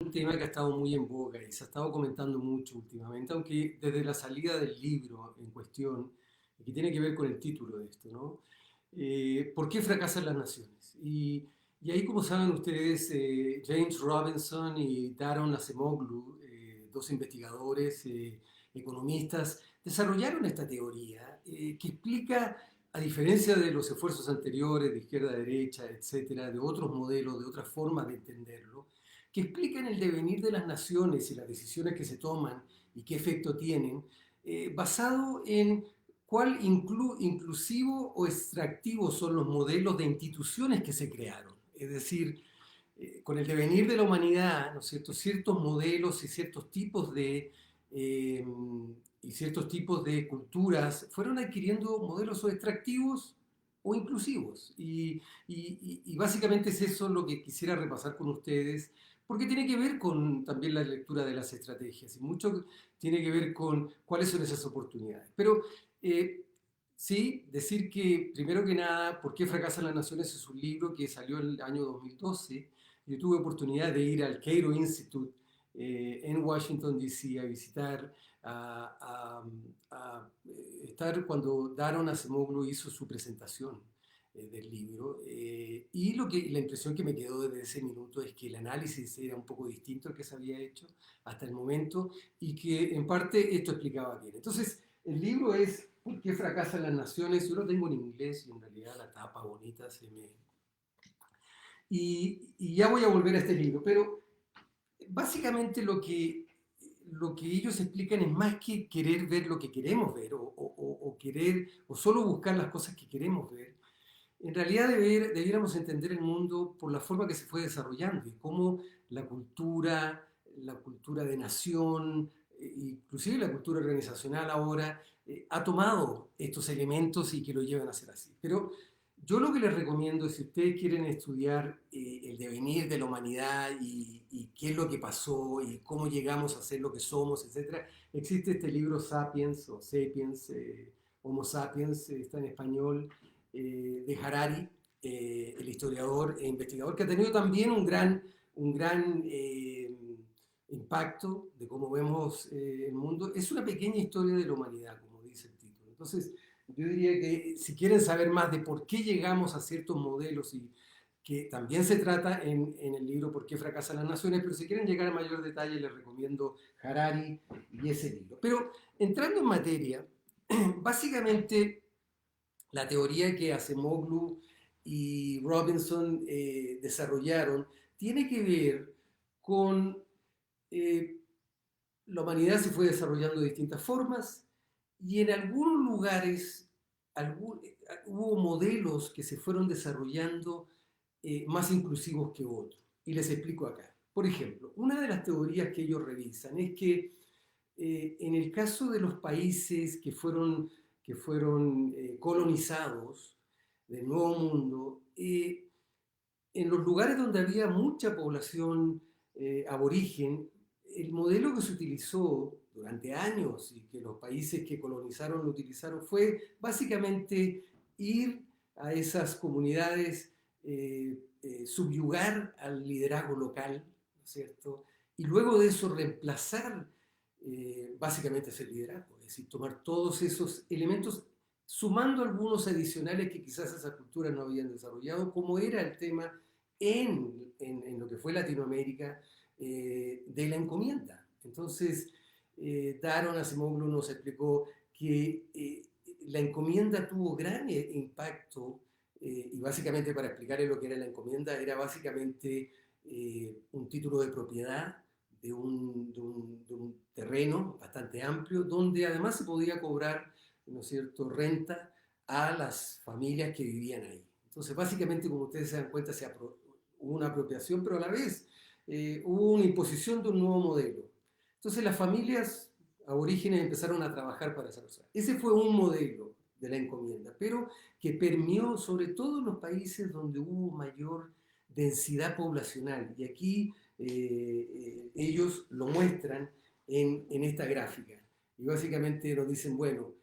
un tema que ha estado muy en boga y se ha estado comentando mucho últimamente, aunque desde la salida del libro en cuestión, que tiene que ver con el título de esto, ¿no? ¿Por qué fracasan las naciones? Y ahí, como saben ustedes, James Robinson y Daron Acemoglu, dos investigadores, economistas, desarrollaron esta teoría que explica, a diferencia de los esfuerzos anteriores de izquierda a derecha, etcétera, de otros modelos, de otras formas de entenderlo, que explican el devenir de las naciones y las decisiones que se toman y qué efecto tienen, basado en cuál inclusivo o extractivo son los modelos de instituciones que se crearon. Es decir, con el devenir de la humanidad, ¿no es cierto?, ciertos modelos eh, y ciertos tipos de culturas fueron adquiriendo modelos o extractivos o inclusivos. Y básicamente es eso lo que quisiera repasar con ustedes, porque tiene que ver con también la lectura de las estrategias y mucho tiene que ver con cuáles son esas oportunidades. Pero eh, sí, decir que primero que nada, ¿Por qué fracasan las naciones? Es un libro que salió en el año 2012. Yo tuve oportunidad de ir al Cato Institute en Washington, D.C. a visitar, estar cuando Daron Acemoglu hizo su presentación del libro. Y la impresión que me quedó desde ese minuto es que el análisis era un poco distinto al que se había hecho hasta el momento y que en parte esto explicaba bien. Entonces, el libro es ¿Por qué fracasan las naciones? Yo lo tengo en inglés y en realidad la tapa bonita se me... Y ya voy a volver a este libro, pero básicamente lo que ellos explican es más que querer ver lo que queremos ver o querer o solo buscar las cosas que queremos ver. En realidad debiéramos entender el mundo por la forma que se fue desarrollando y cómo la cultura de nación, inclusive la cultura organizacional ahora, ha tomado estos elementos y que lo llevan a ser así. Pero yo lo que les recomiendo es si ustedes quieren estudiar el devenir de la humanidad y qué es lo que pasó y cómo llegamos a ser lo que somos, etcétera, existe este libro Sapiens o Sapiens, Homo Sapiens, está en español, de Harari, el historiador e investigador, que ha tenido también un gran impacto de cómo vemos el mundo. Es una pequeña historia de la humanidad, como dice el título. Entonces, yo diría que si quieren saber más de por qué llegamos a ciertos modelos y que también se trata en el libro ¿Por qué fracasan las naciones? Pero si quieren llegar a mayor detalle les recomiendo Harari y ese libro. Pero entrando en materia, básicamente la teoría que Acemoglu y Robinson desarrollaron tiene que ver con eh, la humanidad se fue desarrollando de distintas formas y en algunos lugares hubo modelos que se fueron desarrollando más inclusivos que otros. Y les explico acá. Por ejemplo, una de las teorías que ellos revisan es que en el caso de los países que fueron colonizados del Nuevo Mundo, en los lugares donde había mucha población aborigen, el modelo que se utilizó durante años y que los países que colonizaron lo utilizaron fue básicamente ir a esas comunidades, subyugar al liderazgo local, ¿no es cierto? Y luego de eso reemplazar básicamente ese liderazgo, es decir, tomar todos esos elementos sumando algunos adicionales que quizás esas culturas no habían desarrollado, como era el tema en lo que fue Latinoamérica de la encomienda. Entonces, Daron Acemoglu nos explicó que la encomienda tuvo gran impacto y básicamente para explicarle lo que era la encomienda era básicamente un título de propiedad de un terreno bastante amplio donde además se podía cobrar, ¿no es cierto?, renta a las familias que vivían ahí. Entonces, básicamente, como ustedes se dan cuenta, hubo una apropiación, pero a la vez hubo una imposición de un nuevo modelo. Entonces, las familias aborígenes empezaron a trabajar para esa persona. Ese fue un modelo de la encomienda, pero que permeó sobre todo en los países donde hubo mayor densidad poblacional. Y aquí ellos lo muestran en esta gráfica. Y básicamente nos dicen, bueno,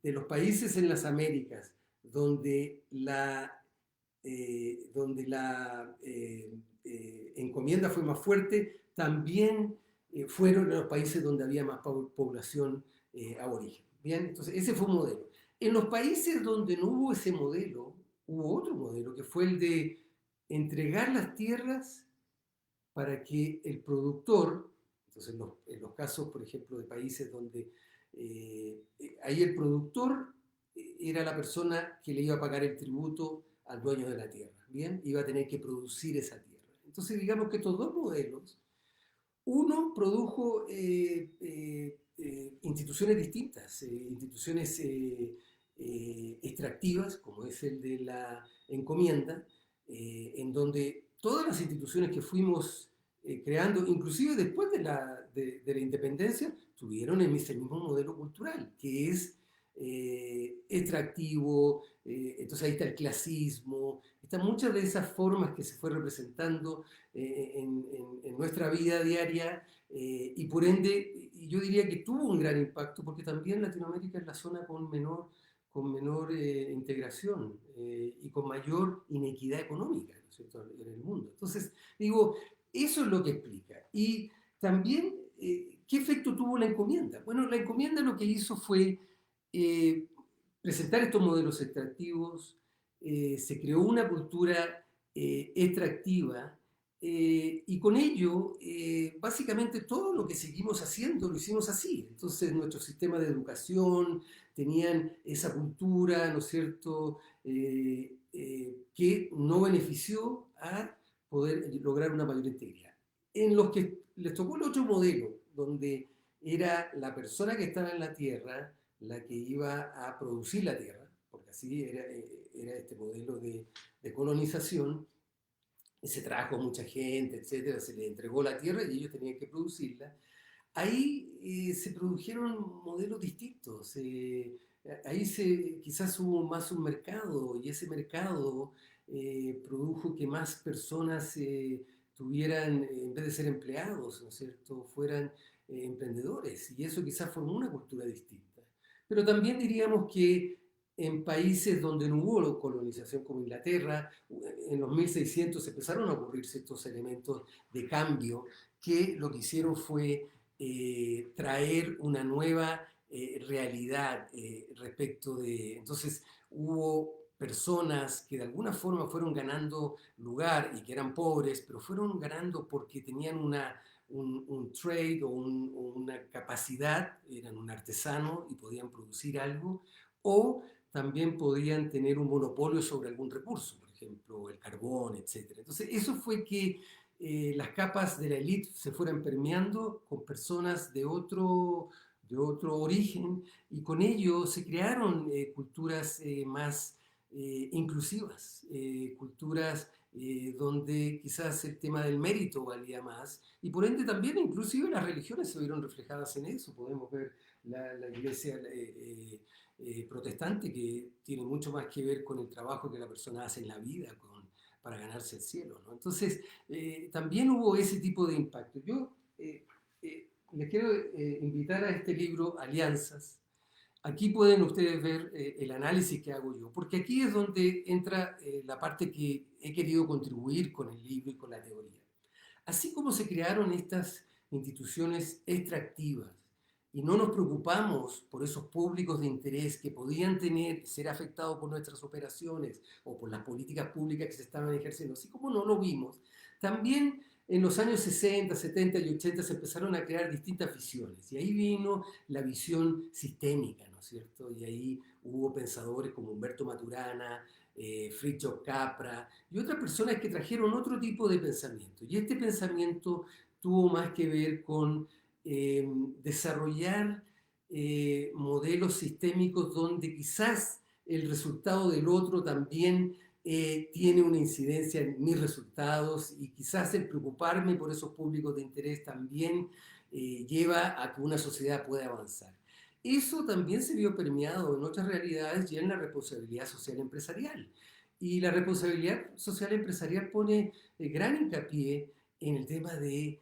de los países en las Américas donde la encomienda fue más fuerte, también fueron en los países donde había más población aborigen. Bien, entonces ese fue un modelo. En los países donde no hubo ese modelo, hubo otro modelo que fue el de entregar las tierras para que el productor, entonces en los casos, por ejemplo, de países donde ahí el productor era la persona que le iba a pagar el tributo al dueño de la tierra, ¿bien? Iba a tener que producir esa tierra. Entonces, digamos que estos dos modelos, uno produjo instituciones distintas, instituciones extractivas, como es el de la encomienda, en donde todas las instituciones que fuimos creando, inclusive después de la independencia, tuvieron ese mismo modelo cultural, que es extractivo, entonces ahí está el clasismo, están muchas de esas formas que se fue representando en nuestra vida diaria y por ende yo diría que tuvo un gran impacto porque también Latinoamérica es la zona con menor integración y con mayor inequidad económica, ¿no es cierto?, en el mundo. Entonces, digo, eso es lo que explica. Y también, ¿qué efecto tuvo la encomienda? Bueno, la encomienda lo que hizo fue eh, presentar estos modelos extractivos, se creó una cultura extractiva y con ello, básicamente todo lo que seguimos haciendo lo hicimos así. Entonces, nuestro sistema de educación tenían esa cultura, ¿no es cierto?, que no benefició a poder lograr una mayor integridad. En los que les tocó el otro modelo, donde era la persona que estaba en la tierra la que iba a producir la tierra, porque así era este modelo de colonización, y se trajo mucha gente, etcétera, se les entregó la tierra y ellos tenían que producirla. Ahí se produjeron modelos distintos. Ahí quizás hubo más un mercado y ese mercado produjo que más personas tuvieran, en vez de ser empleados, ¿no es cierto?, fueran emprendedores y eso quizás formó una cultura distinta. Pero también diríamos que en países donde no hubo colonización como Inglaterra, en los 1600 empezaron a ocurrirse estos elementos de cambio que lo que hicieron fue traer una nueva realidad respecto de... Entonces hubo personas que de alguna forma fueron ganando lugar y que eran pobres, pero fueron ganando porque tenían un trade o una capacidad, eran un artesano y podían producir algo, o también podían tener un monopolio sobre algún recurso, por ejemplo, el carbón, etc. Entonces, eso fue que las capas de la élite se fueran permeando con personas de otro origen y con ello se crearon culturas más inclusivas, culturas donde quizás el tema del mérito valía más y por ende también inclusive las religiones se vieron reflejadas en eso. Podemos ver la iglesia protestante que tiene mucho más que ver con el trabajo que la persona hace en la vida para ganarse el cielo, ¿no? Entonces, también hubo ese tipo de impacto. Yo les quiero invitar a este libro, Alianzas. Aquí pueden ustedes ver el análisis que hago yo, porque aquí es donde entra la parte que he querido contribuir con el libro y con la teoría. Así como se crearon estas instituciones extractivas y no nos preocupamos por esos públicos de interés que podían ser afectados por nuestras operaciones o por las políticas públicas que se estaban ejerciendo, así como no lo vimos, también en los años 60, 70 y 80 se empezaron a crear distintas visiones y ahí vino la visión sistémica, ¿no es cierto? Y ahí hubo pensadores como Humberto Maturana, Fritjof Capra y otras personas que trajeron otro tipo de pensamiento. Y este pensamiento tuvo más que ver con desarrollar modelos sistémicos donde quizás el resultado del otro también tiene una incidencia en mis resultados y quizás el preocuparme por esos públicos de interés también lleva a que una sociedad pueda avanzar. Eso también se vio permeado en otras realidades y en la responsabilidad social empresarial. Y la responsabilidad social empresarial pone gran hincapié en el tema de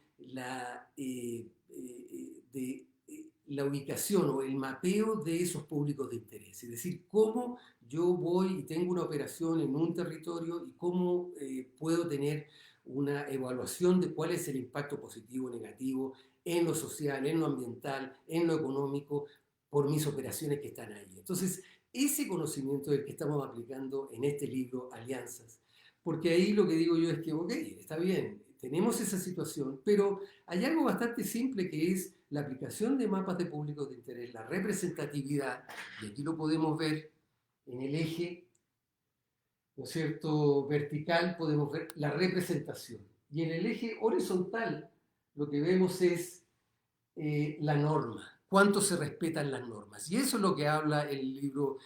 la ubicación o el mapeo de esos públicos de interés. Es decir, cómo yo voy y tengo una operación en un territorio y cómo puedo tener una evaluación de cuál es el impacto positivo o negativo en lo social, en lo ambiental, en lo económico, por mis operaciones que están ahí. Entonces, ese conocimiento es el que estamos aplicando en este libro, Alianzas, porque ahí lo que digo yo es que, ok, está bien, tenemos esa situación, pero hay algo bastante simple que es la aplicación de mapas de públicos de interés, la representatividad, y aquí lo podemos ver en el eje, ¿no es cierto?, vertical, podemos ver la representación. Y en el eje horizontal lo que vemos es la norma, cuánto se respetan las normas. Y eso es lo que habla el libro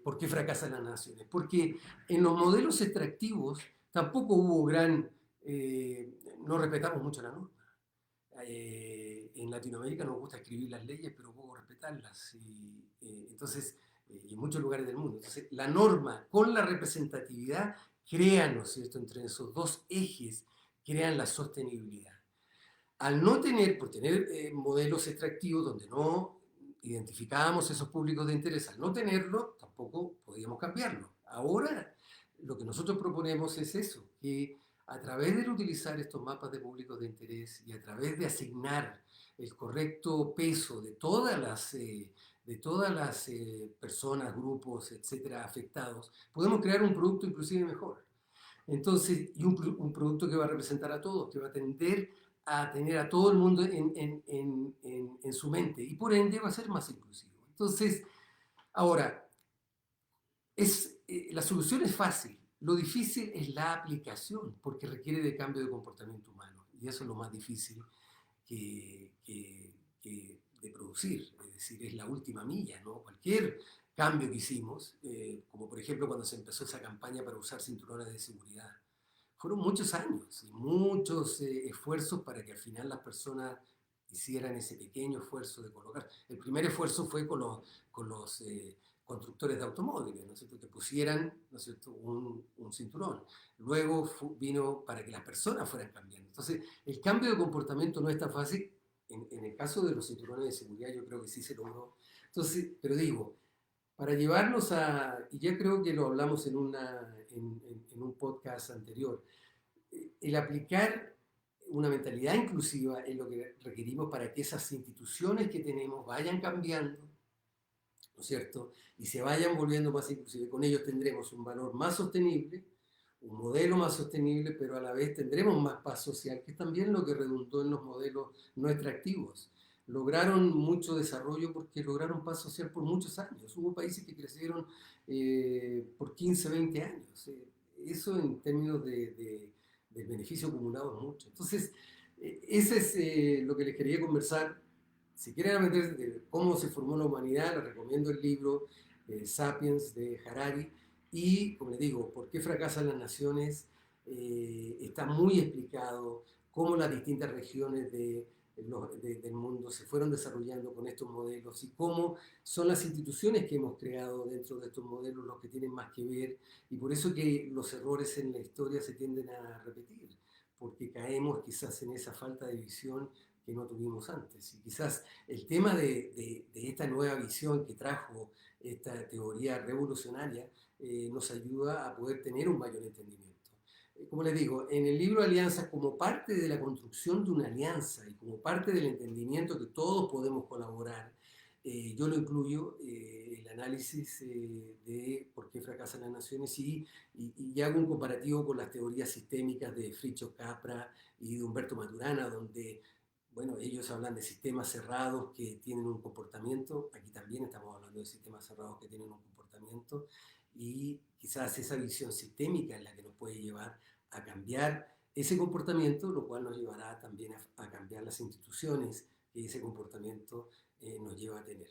¿Por qué fracasan las naciones? Porque en los modelos extractivos tampoco hubo no respetamos mucho la norma. En Latinoamérica nos gusta escribir las leyes, pero poco respetarlas. Y en muchos lugares del mundo. Entonces, la norma con la representatividad crean, ¿no es cierto?, entre esos dos ejes, crean la sostenibilidad. Al no tener, por tener modelos extractivos donde no identificábamos esos públicos de interés, al no tenerlo, tampoco podíamos cambiarlo. Ahora, lo que nosotros proponemos es eso, que a través de utilizar estos mapas de públicos de interés y a través de asignar el correcto peso de todas las personas, grupos, etcétera, afectados, podemos crear un producto inclusive mejor. Entonces, y un producto que va a representar a todos, que va a tender a tener a todo el mundo en su mente y por ende va a ser más inclusivo. Entonces, ahora, la solución es fácil, lo difícil es la aplicación, porque requiere de cambio de comportamiento humano y eso es lo más difícil de producir, es decir, es la última milla, ¿no? Cualquier cambio que hicimos, como por ejemplo cuando se empezó esa campaña para usar cinturones de seguridad, fueron muchos años y muchos esfuerzos para que al final las personas hicieran ese pequeño esfuerzo de colocar. El primer esfuerzo fue con los constructores de automóviles, ¿no es cierto?, que pusieran, ¿no es cierto?, un cinturón. Luego vino para que las personas fueran cambiando. Entonces, el cambio de comportamiento no es tan fácil. En el caso de los cinturones de seguridad yo creo que sí se logró. Entonces, pero digo, para llevarnos y ya creo que lo hablamos en un podcast anterior, el aplicar una mentalidad inclusiva es lo que requerimos para que esas instituciones que tenemos vayan cambiando, ¿no es cierto? Y se vayan volviendo más inclusivas. Con ellos tendremos un valor más sostenible, un modelo más sostenible, pero a la vez tendremos más paz social, que es también lo que redundó en los modelos no extractivos. Lograron mucho desarrollo porque lograron paz social por muchos años. Hubo países que crecieron por 15, 20 años. Eso en términos del beneficio acumulado es mucho. Entonces, ese es lo que les quería conversar. Si quieren aprender de cómo se formó la humanidad, les recomiendo el libro Sapiens de Harari. Y, como les digo, ¿por qué fracasan las naciones? Está muy explicado cómo las distintas regiones del mundo se fueron desarrollando con estos modelos y cómo son las instituciones que hemos creado dentro de estos modelos los que tienen más que ver, y por eso que los errores en la historia se tienden a repetir, porque caemos quizás en esa falta de visión que no tuvimos antes. Y quizás el tema de esta nueva visión que trajo esta teoría revolucionaria nos ayuda a poder tener un mayor entendimiento. Como les digo, en el libro Alianzas, como parte de la construcción de una alianza y como parte del entendimiento que todos podemos colaborar, yo lo incluyo, el análisis de por qué fracasan las naciones y hago un comparativo con las teorías sistémicas de Fritjof Capra y de Humberto Maturana, donde bueno, ellos hablan de sistemas cerrados que tienen un comportamiento, aquí también estamos hablando de sistemas cerrados que tienen un comportamiento, y quizás esa visión sistémica es la que nos puede llevar a cambiar ese comportamiento, lo cual nos llevará también a cambiar las instituciones que ese comportamiento nos lleva a tener.